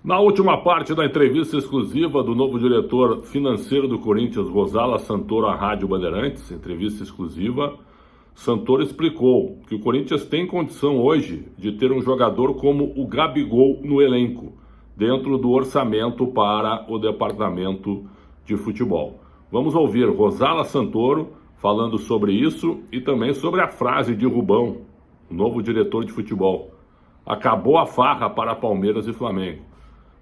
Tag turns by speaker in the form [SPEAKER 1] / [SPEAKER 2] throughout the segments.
[SPEAKER 1] Na última parte da entrevista exclusiva do novo diretor financeiro do Corinthians, Rosala Santoro, à Rádio Bandeirantes, entrevista exclusiva, Santoro explicou que o Corinthians tem condição hoje de ter um jogador como o Gabigol no elenco, dentro do orçamento para o departamento de futebol. Vamos ouvir Rosala Santoro falando sobre isso e também sobre a frase de Rubão, o novo diretor de futebol. Acabou a farra para Palmeiras e Flamengo.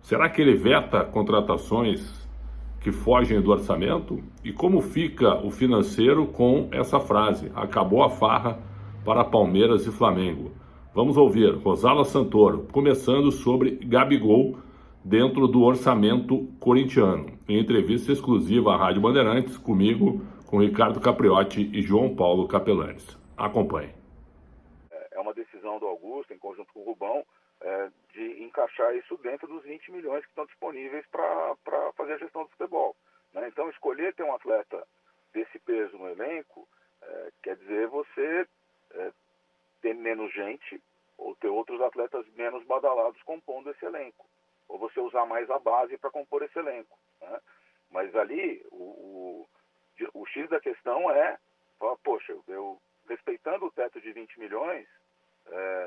[SPEAKER 1] Será que ele veta contratações que fogem do orçamento? E como fica o financeiro com essa frase? Acabou a farra para Palmeiras e Flamengo. Vamos ouvir Rosala Santoro, começando sobre Gabigol dentro do orçamento corintiano. Em entrevista exclusiva à Rádio Bandeirantes, comigo, com Ricardo Capriotti e João Paulo Capelanes. Acompanhe.
[SPEAKER 2] É uma decisão do Augusto, em conjunto com o Rubão, de encaixar isso dentro dos 20 milhões que estão disponíveis para fazer a gestão do futebol, né? Então, escolher ter um atleta desse peso no elenco quer dizer você ter menos gente ou ter outros atletas menos badalados compondo esse elenco, ou você usar mais a base para compor esse elenco, né? Mas ali, o X da questão falar, poxa, eu respeitando o teto de 20 milhões,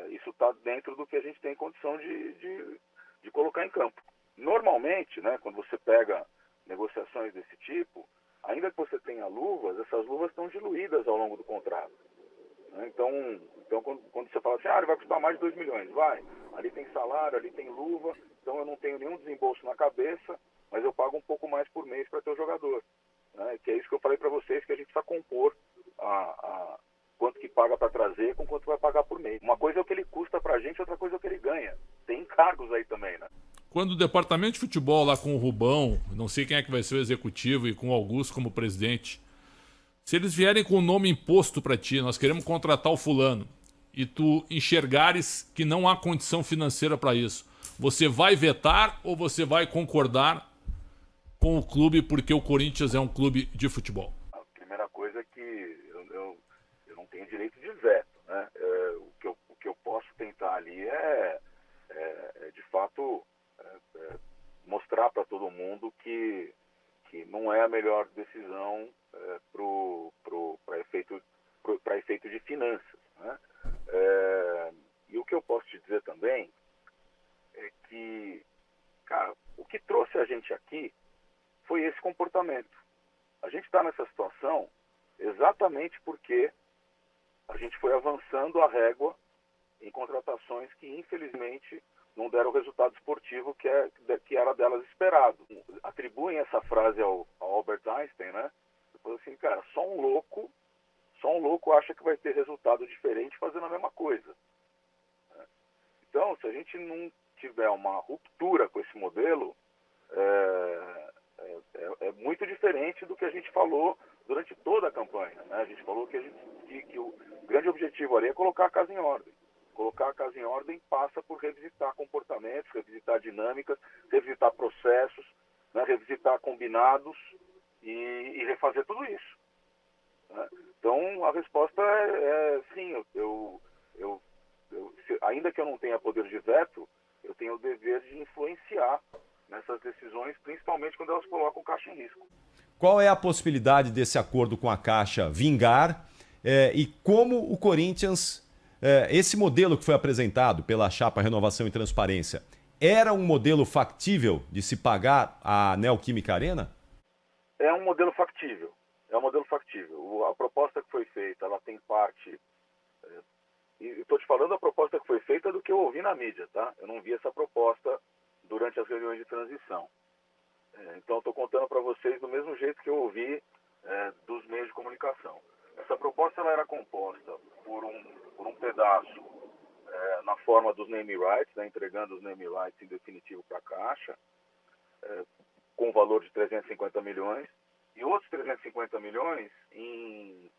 [SPEAKER 2] isso está dentro do que a gente tem condição de colocar em campo. Normalmente, né, quando você pega negociações desse tipo, ainda que você tenha luvas, essas luvas estão diluídas ao longo do contrato, né? Então quando você fala assim, ele vai custar mais de 2 milhões, ali tem salário, ali tem luva, então eu não tenho nenhum desembolso na cabeça, mas eu pago um pouco mais por mês para ter o jogador, né? Que é isso que eu falei para vocês, que a gente precisa compor quanto que paga para trazer com quanto vai pagar por mês. Uma coisa é o que ele custa para a gente, outra coisa é o que ele ganha. Tem encargos aí também, né?
[SPEAKER 1] Quando o departamento de futebol lá com o Rubão, não sei quem é que vai ser o executivo, e com o Augusto como presidente, se eles vierem com o nome imposto para ti, nós queremos contratar o fulano, e tu enxergares que não há condição financeira para isso, você vai vetar ou você vai concordar com o clube porque o Corinthians é um clube de futebol?
[SPEAKER 2] A primeira coisa é que eu não tenho direito de veto, né? O que eu posso tentar ali de fato, mostrar para todo mundo que não é a melhor decisão para efeito de finanças, né? E o que eu posso te dizer também é que, cara, o que trouxe a gente aqui foi esse comportamento. A gente está nessa situação exatamente porque a gente foi avançando a régua em contratações que, infelizmente, não deram o resultado esportivo que era delas esperado. Atribuem essa frase ao Albert Einstein, né? Depois assim, cara, só um louco acha que vai ter resultado diferente fazendo a mesma coisa. Então, se a gente não tiver uma ruptura com esse modelo, é muito diferente do que a gente falou durante toda a campanha, né? A gente falou que o grande objetivo ali é colocar a casa em ordem. Colocar a casa em ordem passa por revisitar comportamentos, revisitar dinâmicas, revisitar processos, né? Revisitar combinados e refazer tudo isso, né? Então, a resposta é sim. Ainda que eu não tenha poder de veto, eu tenho o dever de influenciar nessas decisões, principalmente quando elas colocam Caixa em risco.
[SPEAKER 3] Qual é a possibilidade desse acordo com a Caixa vingar e como o Corinthians, esse modelo que foi apresentado pela chapa Renovação e Transparência, era um modelo factível de se pagar a Neoquímica Arena?
[SPEAKER 2] É um modelo factível. A proposta que foi feita, ela tem parte... E estou te falando a proposta que foi feita do que eu ouvi na mídia, tá? Eu não vi essa proposta durante as reuniões de transição. Então, estou contando para vocês do mesmo jeito que eu ouvi dos meios de comunicação. Essa proposta ela era composta por um pedaço na forma dos name rights, né, entregando os name rights em definitivo para a Caixa, com valor de 350 milhões, e outros 350 milhões em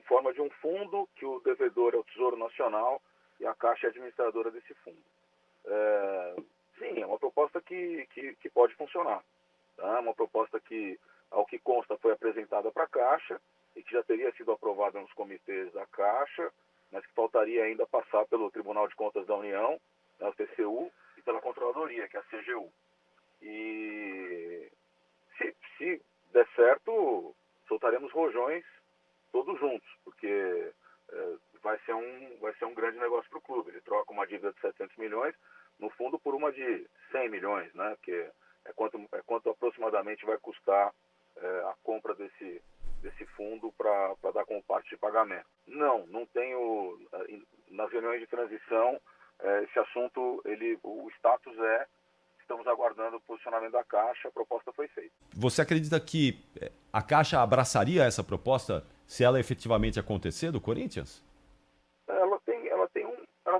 [SPEAKER 2] forma de um fundo que o devedor é o Tesouro Nacional e a Caixa é administradora desse fundo. Sim, é uma proposta que pode funcionar, tá? Uma proposta que, ao que consta, foi apresentada para a Caixa e que já teria sido aprovada nos comitês da Caixa, mas que faltaria ainda passar pelo Tribunal de Contas da União, né, o TCU, e pela Controladoria. minoria, que é a CGU. E se der certo, soltaremos rojões todos juntos, porque vai ser um grande negócio para o clube. Ele troca uma dívida de 700 milhões, no fundo, por uma de 100 milhões, né? Que é quanto aproximadamente vai custar a compra desse fundo para dar como parte de pagamento. Não tenho, nas reuniões de transição, esse assunto, o status estamos aguardando o posicionamento da Caixa, a proposta foi feita.
[SPEAKER 3] Você acredita que a Caixa abraçaria essa proposta se ela efetivamente acontecer do Corinthians?
[SPEAKER 2] Ela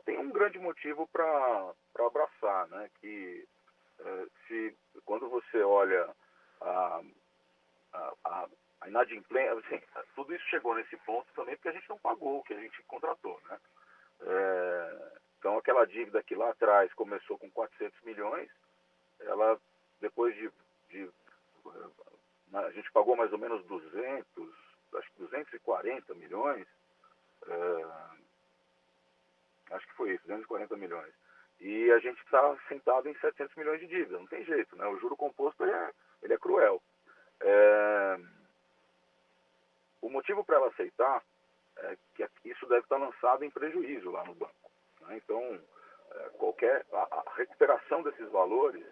[SPEAKER 2] tem um grande motivo para abraçar, né? Que quando você olha a inadimplência, assim, tudo isso chegou nesse ponto também porque a gente não pagou o que a gente contratou, né? Então aquela dívida que lá atrás começou com 400 milhões, ela depois a gente pagou mais ou menos 240 milhões, acho que foi isso, 240 milhões. E a gente está sentado em 700 milhões de dívida, não tem jeito, né? O juro composto ele é cruel. O motivo para ela aceitar é que isso deve estar lançado em prejuízo lá no banco, né? Então, a recuperação desses valores,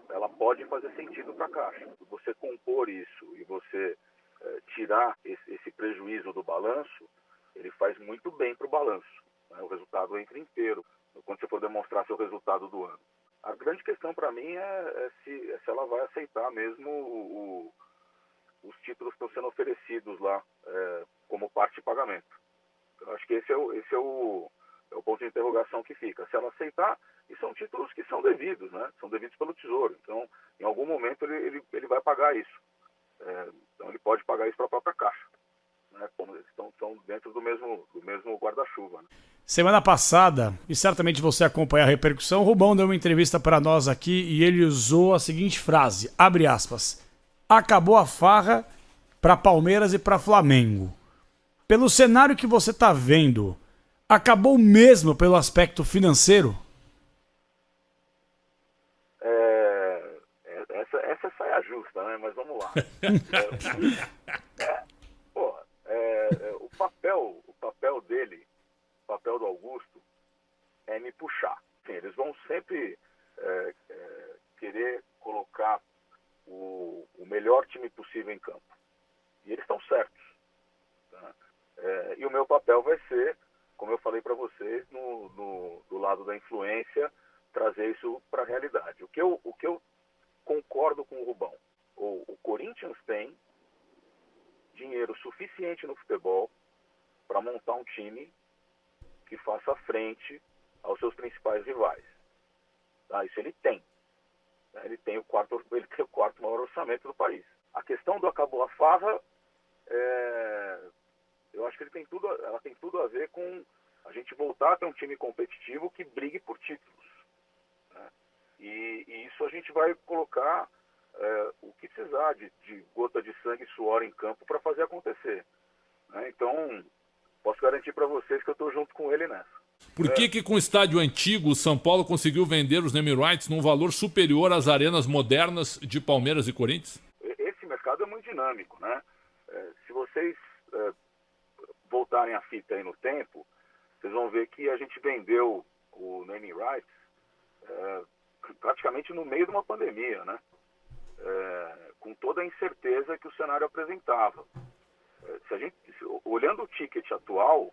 [SPEAKER 2] ela pode fazer sentido para a Caixa. Você compor isso e você tirar esse prejuízo do balanço, ele faz muito bem para o balanço, né? O resultado entra inteiro quando você for demonstrar seu resultado do ano. A grande questão para mim é se ela vai aceitar mesmo os títulos que estão sendo oferecidos lá como parte de pagamento. Eu acho que esse é o ponto de interrogação que fica. Se ela aceitar, e são títulos que são devidos, né? São devidos pelo Tesouro. Então, em algum momento, ele vai pagar isso. Então, ele pode pagar isso para a própria Caixa, né? Como eles estão dentro do mesmo guarda-chuva, né?
[SPEAKER 4] Semana passada, e certamente você acompanha a repercussão, o Rubão deu uma entrevista para nós aqui e ele usou a seguinte frase, abre aspas, acabou a farra para Palmeiras e para Flamengo. Pelo cenário que você está vendo, acabou mesmo pelo aspecto financeiro?
[SPEAKER 2] Essa é saia justa, né? Mas vamos lá. O papel dele, o papel do Augusto, é me puxar. Sim, eles vão sempre querer colocar o melhor time possível em campo. E eles estão certos. Tá? E o meu papel vai ser, como eu falei para vocês, do lado da influência, trazer isso para a realidade. O que eu concordo com o Rubão, o Corinthians tem dinheiro suficiente no futebol para montar um time que faça frente aos seus principais rivais. Tá? Isso ele tem. Ele tem o quarto maior orçamento do país. A questão do acabou a farra, eu acho que ela tem tudo a ver com a gente voltar a ter um time competitivo que brigue por títulos, né? E isso a gente vai colocar o que precisar de gota de sangue e suor em campo para fazer acontecer, né? Então, posso garantir para vocês que eu estou junto com ele nessa.
[SPEAKER 1] Por que com o estádio antigo o São Paulo conseguiu vender os naming rights num valor superior às arenas modernas de Palmeiras e Corinthians?
[SPEAKER 2] Esse mercado é muito dinâmico, né? Se vocês voltarem a fita aí no tempo, vocês vão ver que a gente vendeu o naming rights praticamente no meio de uma pandemia, né? Com toda a incerteza que o cenário apresentava. Olhando o ticket atual,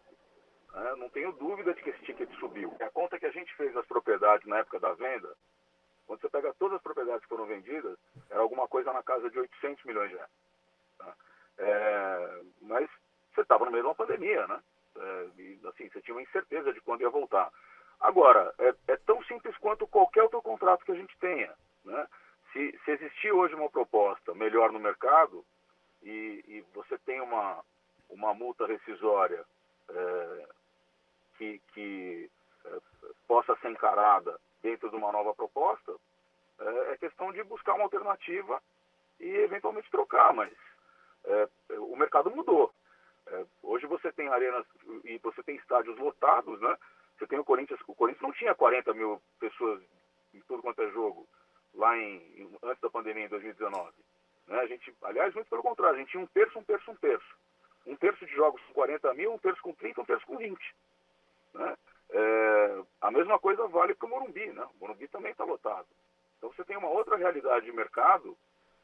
[SPEAKER 2] não tenho dúvida de que esse ticket subiu. A conta que a gente fez nas propriedades na época da venda, quando você pega todas as propriedades que foram vendidas, era alguma coisa na casa de 800 milhões de reais. Tá? Mas você estava no meio de uma pandemia, né? E, assim, você tinha uma incerteza de quando ia voltar. Agora, é tão simples quanto qualquer outro contrato que a gente tenha, né? Se existir hoje uma proposta melhor no mercado e você tem uma multa rescisória que possa ser encarada dentro de uma nova proposta, é questão de buscar uma alternativa e eventualmente trocar, mas o mercado mudou. Hoje você tem arenas e você tem estádios lotados, né? Você tem o Corinthians não tinha 40 mil pessoas em tudo quanto é jogo, lá antes da pandemia, em 2019. Né? A gente, aliás, muito pelo contrário, a gente tinha um terço. Um terço de jogos com 40 mil, um terço com 30, um terço com 20. Né? A mesma coisa vale para o Morumbi, né? O Morumbi também está lotado. Então você tem uma outra realidade de mercado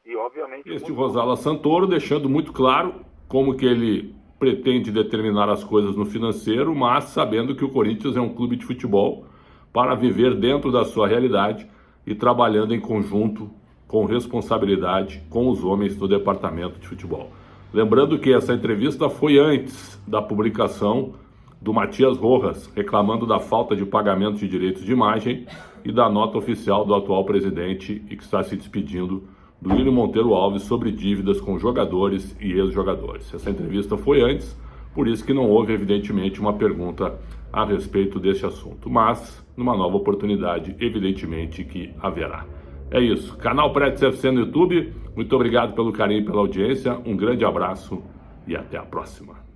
[SPEAKER 2] e, obviamente...
[SPEAKER 1] Este Rosala Santoro deixando muito claro como que ele pretende determinar as coisas no financeiro, mas sabendo que o Corinthians é um clube de futebol para viver dentro da sua realidade e trabalhando em conjunto, com responsabilidade, com os homens do departamento de futebol. Lembrando que essa entrevista foi antes da publicação do Matias Rojas, reclamando da falta de pagamento de direitos de imagem e da nota oficial do atual presidente e que está se despedindo do William Monteiro Alves sobre dívidas com jogadores e ex-jogadores. Essa entrevista foi antes, por isso que não houve, evidentemente, uma pergunta a respeito desse assunto. Mas, numa nova oportunidade, evidentemente que haverá. É isso. Canal Pretes FC no YouTube. Muito obrigado pelo carinho e pela audiência. Um grande abraço e até a próxima.